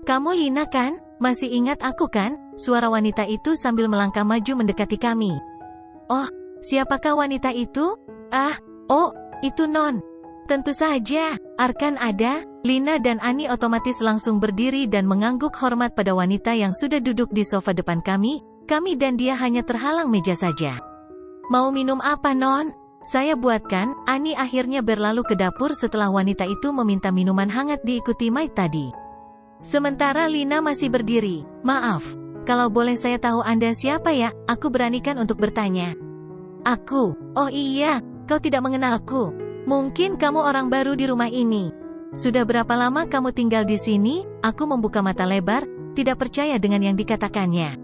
Kamu Lina kan? Masih ingat aku kan? Suara wanita itu sambil melangkah maju mendekati kami. Oh, siapakah wanita itu? Oh, itu Non. Tentu saja, Arkan ada. Lina dan Ani otomatis langsung berdiri dan mengangguk hormat pada wanita yang sudah duduk di sofa depan kami. Kami dan dia hanya terhalang meja saja. Mau minum apa Non? Saya buatkan. Ani akhirnya berlalu ke dapur setelah wanita itu meminta minuman hangat diikuti Mike tadi. Sementara Lina masih berdiri. Maaf, kalau boleh saya tahu Anda siapa ya? Aku beranikan untuk bertanya. Aku. Oh iya, kau tidak mengenalku. Mungkin kamu orang baru di rumah ini. Sudah berapa lama kamu tinggal di sini? Aku membuka mata lebar, tidak percaya dengan yang dikatakannya.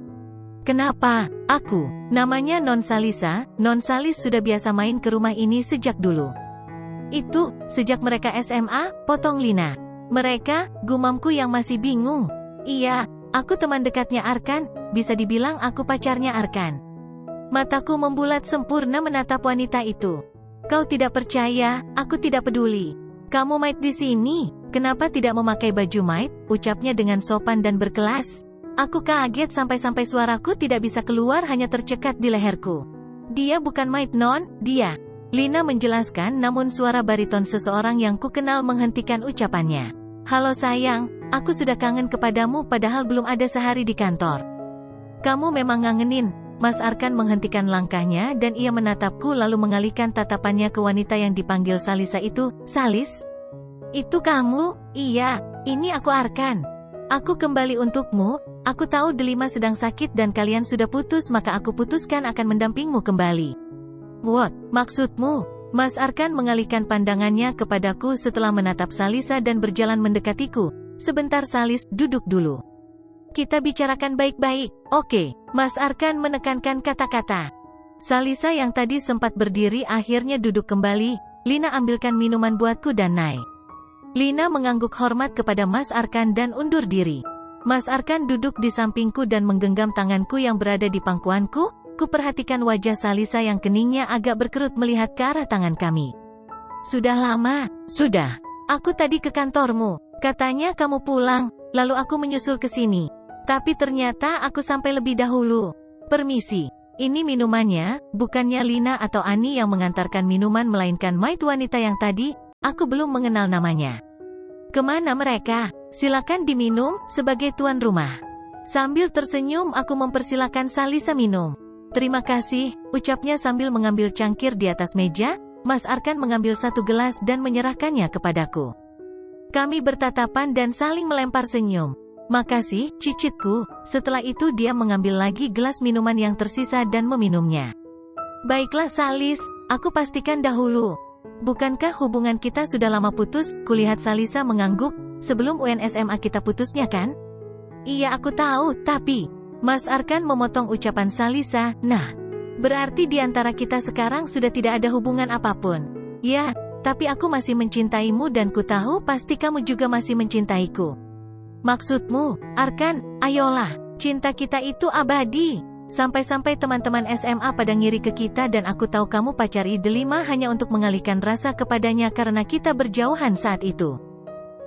Kenapa? Aku. Namanya Non Salisa. Non Salis sudah biasa main ke rumah ini sejak dulu. Itu, sejak mereka SMA, potong Lina. Mereka, gumamku yang masih bingung. Iya, aku teman dekatnya Arkan, bisa dibilang aku pacarnya Arkan. Mataku membulat sempurna menatap wanita itu. Kau tidak percaya, aku tidak peduli. Kamu maid di sini, kenapa tidak memakai baju maid? Ucapnya dengan sopan dan berkelas. Aku kaget sampai-sampai suaraku tidak bisa keluar hanya tercekat di leherku. Dia bukan maid Non, dia. Lina menjelaskan namun suara bariton seseorang yang kukenal menghentikan ucapannya. Halo sayang, aku sudah kangen kepadamu padahal belum ada sehari di kantor. Kamu memang ngangenin. Mas Arkan menghentikan langkahnya dan ia menatapku lalu mengalihkan tatapannya ke wanita yang dipanggil Salisa itu. Salis? Itu kamu? Iya, ini aku Arkan. Aku kembali untukmu. Aku tahu Delima sedang sakit dan kalian sudah putus maka aku putuskan akan mendampingmu kembali. What? Maksudmu? Mas Arkan mengalihkan pandangannya kepadaku setelah menatap Salisa dan berjalan mendekatiku. Sebentar Salis, duduk dulu. Kita bicarakan baik-baik. Oke. Mas Arkan menekankan kata-kata. Salisa yang tadi sempat berdiri akhirnya duduk kembali. Lina ambilkan minuman buatku dan naik. Lina mengangguk hormat kepada Mas Arkan dan undur diri. Mas Arkan duduk di sampingku dan menggenggam tanganku yang berada di pangkuanku. Kuperhatikan wajah Salisa yang keningnya agak berkerut melihat ke arah tangan kami. Sudah lama, sudah. Aku tadi ke kantormu. Katanya kamu pulang, lalu aku menyusul ke sini. Tapi ternyata aku sampai lebih dahulu. Permisi. Ini minumannya, bukannya Lina atau Ani yang mengantarkan minuman melainkan maid wanita yang tadi, aku belum mengenal namanya. Kemana mereka? Silakan diminum, sebagai tuan rumah. Sambil tersenyum aku mempersilakan Salisa minum. Terima kasih, ucapnya sambil mengambil cangkir di atas meja. Mas Arkan mengambil satu gelas dan menyerahkannya kepadaku. Kami bertatapan dan saling melempar senyum. Makasih, cicitku. Setelah itu dia mengambil lagi gelas minuman yang tersisa dan meminumnya. Baiklah Salis, aku pastikan dahulu. Bukankah hubungan kita sudah lama putus? Kulihat Salisa mengangguk. Sebelum UN SMA kita putusnya kan? Iya aku tahu, tapi... Mas Arkan memotong ucapan Salisa. Nah, berarti di antara kita sekarang sudah tidak ada hubungan apapun. Ya, tapi aku masih mencintaimu dan ku tahu pasti kamu juga masih mencintaiku. Maksudmu, Arkan, ayolah, cinta kita itu abadi. Sampai-sampai teman-teman SMA pada ngiri ke kita dan aku tahu kamu pacari Delima hanya untuk mengalihkan rasa kepadanya karena kita berjauhan saat itu.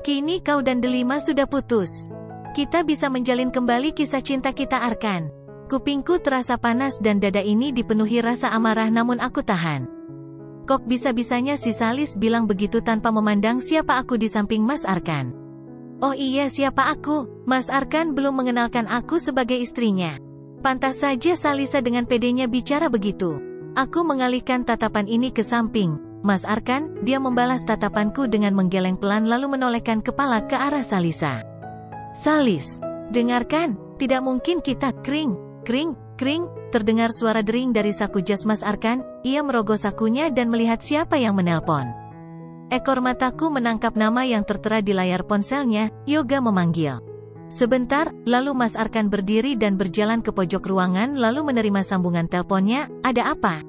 Kini kau dan Delima sudah putus. Kita bisa menjalin kembali kisah cinta kita Arkan. Kupingku terasa panas dan dada ini dipenuhi rasa amarah namun aku tahan. Kok bisa-bisanya si Salis bilang begitu tanpa memandang siapa aku di samping Mas Arkan. Oh iya siapa aku? Mas Arkan belum mengenalkan aku sebagai istrinya. Pantas saja Salisa dengan pedenya bicara begitu. Aku mengalihkan tatapan ini ke samping. Mas Arkan, dia membalas tatapanku dengan menggeleng pelan lalu menolehkan kepala ke arah Salisa. Salis, dengarkan, tidak mungkin kita, kring, kring, kring, terdengar suara dering dari saku jas Mas Arkan, ia merogoh sakunya dan melihat siapa yang menelpon. Ekor mataku menangkap nama yang tertera di layar ponselnya, Yoga memanggil. Sebentar, lalu Mas Arkan berdiri dan berjalan ke pojok ruangan lalu menerima sambungan teleponnya, ada apa?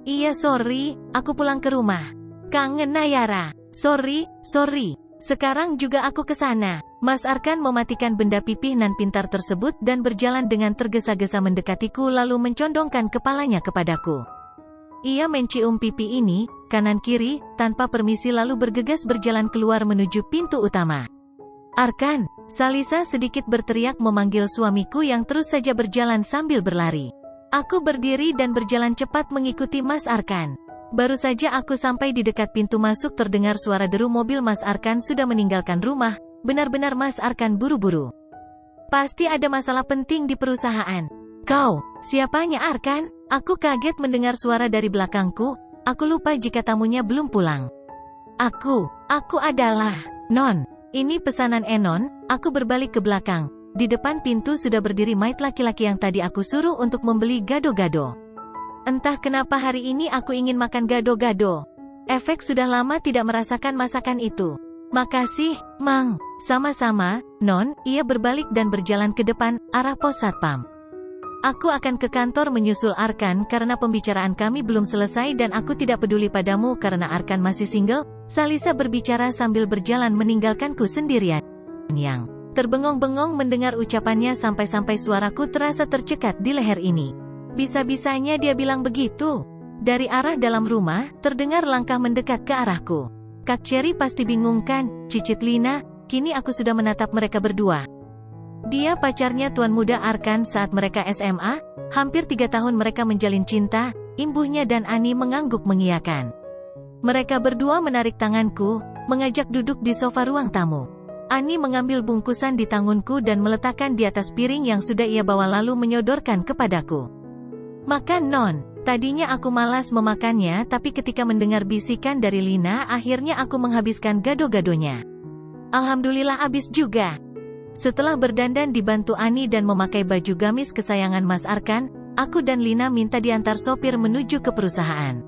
Iya sorry, aku pulang ke rumah. Kangen Nayara. Sorry. Sekarang juga aku ke sana. Mas Arkan mematikan benda pipih nan pintar tersebut dan berjalan dengan tergesa-gesa mendekatiku lalu mencondongkan kepalanya kepadaku. Ia mencium pipi ini, kanan kiri, tanpa permisi lalu bergegas berjalan keluar menuju pintu utama. Arkan, Salisa sedikit berteriak memanggil suamiku yang terus saja berjalan sambil berlari. Aku berdiri dan berjalan cepat mengikuti Mas Arkan. Baru saja aku sampai di dekat pintu masuk terdengar suara deru mobil Mas Arkan sudah meninggalkan rumah. Benar-benar Mas Arkan buru-buru. Pasti ada masalah penting di perusahaan. Kau, siapanya Arkan? Aku kaget mendengar suara dari belakangku. Aku lupa jika tamunya belum pulang. Aku adalah Non. Ini pesanan Enon. Aku berbalik ke belakang. Di depan pintu sudah berdiri Mait laki-laki yang tadi aku suruh untuk membeli gado-gado. Entah kenapa hari ini aku ingin makan gado-gado. Efek sudah lama tidak merasakan masakan itu. Makasih, Mang. Sama-sama, Non. Ia berbalik dan berjalan ke depan, arah pos satpam. Aku akan ke kantor menyusul Arkan karena pembicaraan kami belum selesai dan aku tidak peduli padamu karena Arkan masih single. Salisa berbicara sambil berjalan meninggalkanku sendirian. Yang terbengong-bengong mendengar ucapannya sampai-sampai suaraku terasa tercekat di leher ini. Bisa-bisanya dia bilang begitu. Dari arah dalam rumah, terdengar langkah mendekat ke arahku. Kak Cherry pasti bingung kan, cicit Lina, kini aku sudah menatap mereka berdua. Dia pacarnya tuan muda Arkan saat mereka SMA, hampir 3 tahun mereka menjalin cinta, imbuhnya dan Ani mengangguk mengiyakan. Mereka berdua menarik tanganku, mengajak duduk di sofa ruang tamu. Ani mengambil bungkusan di tanganku dan meletakkan di atas piring yang sudah ia bawa lalu menyodorkan kepadaku. Makan Non. Tadinya aku malas memakannya tapi ketika mendengar bisikan dari Lina akhirnya aku menghabiskan gado-gadonya. Alhamdulillah habis juga. Setelah berdandan dibantu Ani dan memakai baju gamis kesayangan Mas Arkan, aku dan Lina minta diantar sopir menuju ke perusahaan.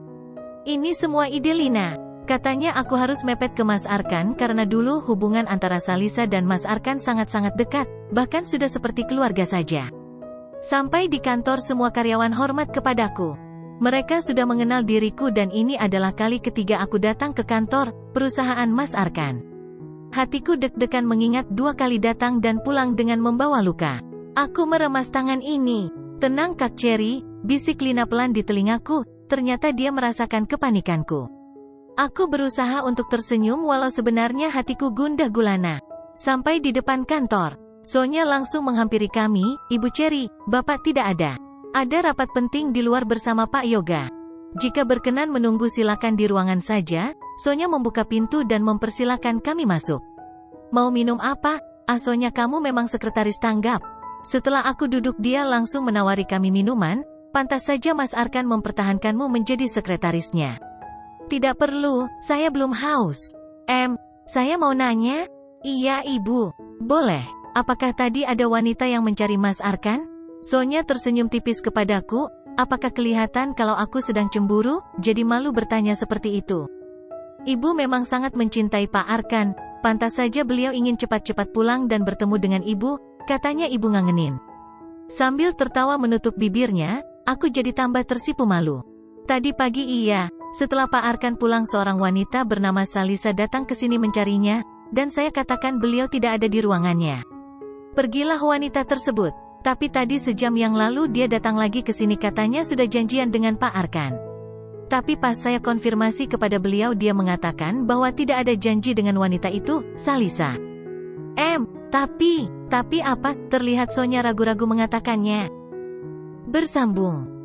Ini semua ide Lina. Katanya aku harus mepet ke Mas Arkan karena dulu hubungan antara Salisa dan Mas Arkan sangat-sangat dekat, bahkan sudah seperti keluarga saja. Sampai di kantor semua karyawan hormat kepadaku. Mereka sudah mengenal diriku dan ini adalah kali ketiga aku datang ke kantor perusahaan Mas Arkan. Hatiku deg-degan mengingat 2 kali datang dan pulang dengan membawa luka. Aku meremas tangan ini. Tenang Kak Cherry, bisik Lina pelan di telingaku, ternyata dia merasakan kepanikanku. Aku berusaha untuk tersenyum walau sebenarnya hatiku gundah gulana. Sampai di depan kantor, Sonya langsung menghampiri kami, Ibu Cherry, Bapak tidak ada. Ada rapat penting di luar bersama Pak Yoga. Jika berkenan menunggu silakan di ruangan saja. Sonya membuka pintu dan mempersilakan kami masuk. Mau minum apa? Sonya kamu memang sekretaris tanggap. Setelah aku duduk dia langsung menawari kami minuman, pantas saja Mas Arkan mempertahankanmu menjadi sekretarisnya. Tidak perlu, saya belum haus. Saya mau nanya? Iya Ibu. Boleh. Apakah tadi ada wanita yang mencari Mas Arkan? Sonya tersenyum tipis kepadaku, apakah kelihatan kalau aku sedang cemburu? Jadi malu bertanya seperti itu. Ibu memang sangat mencintai Pak Arkan, pantas saja beliau ingin cepat-cepat pulang dan bertemu dengan ibu, katanya ibu ngangenin. Sambil tertawa menutup bibirnya, aku jadi tambah tersipu malu. Tadi pagi iya, setelah Pak Arkan pulang seorang wanita bernama Salisa datang ke sini mencarinya, dan saya katakan beliau tidak ada di ruangannya. Pergilah wanita tersebut, tapi tadi sejam yang lalu dia datang lagi ke sini katanya sudah janjian dengan Pak Arkan. Tapi pas saya konfirmasi kepada beliau dia mengatakan bahwa tidak ada janji dengan wanita itu, Salisa. Tapi apa? Terlihat Sonya ragu-ragu mengatakannya. Bersambung.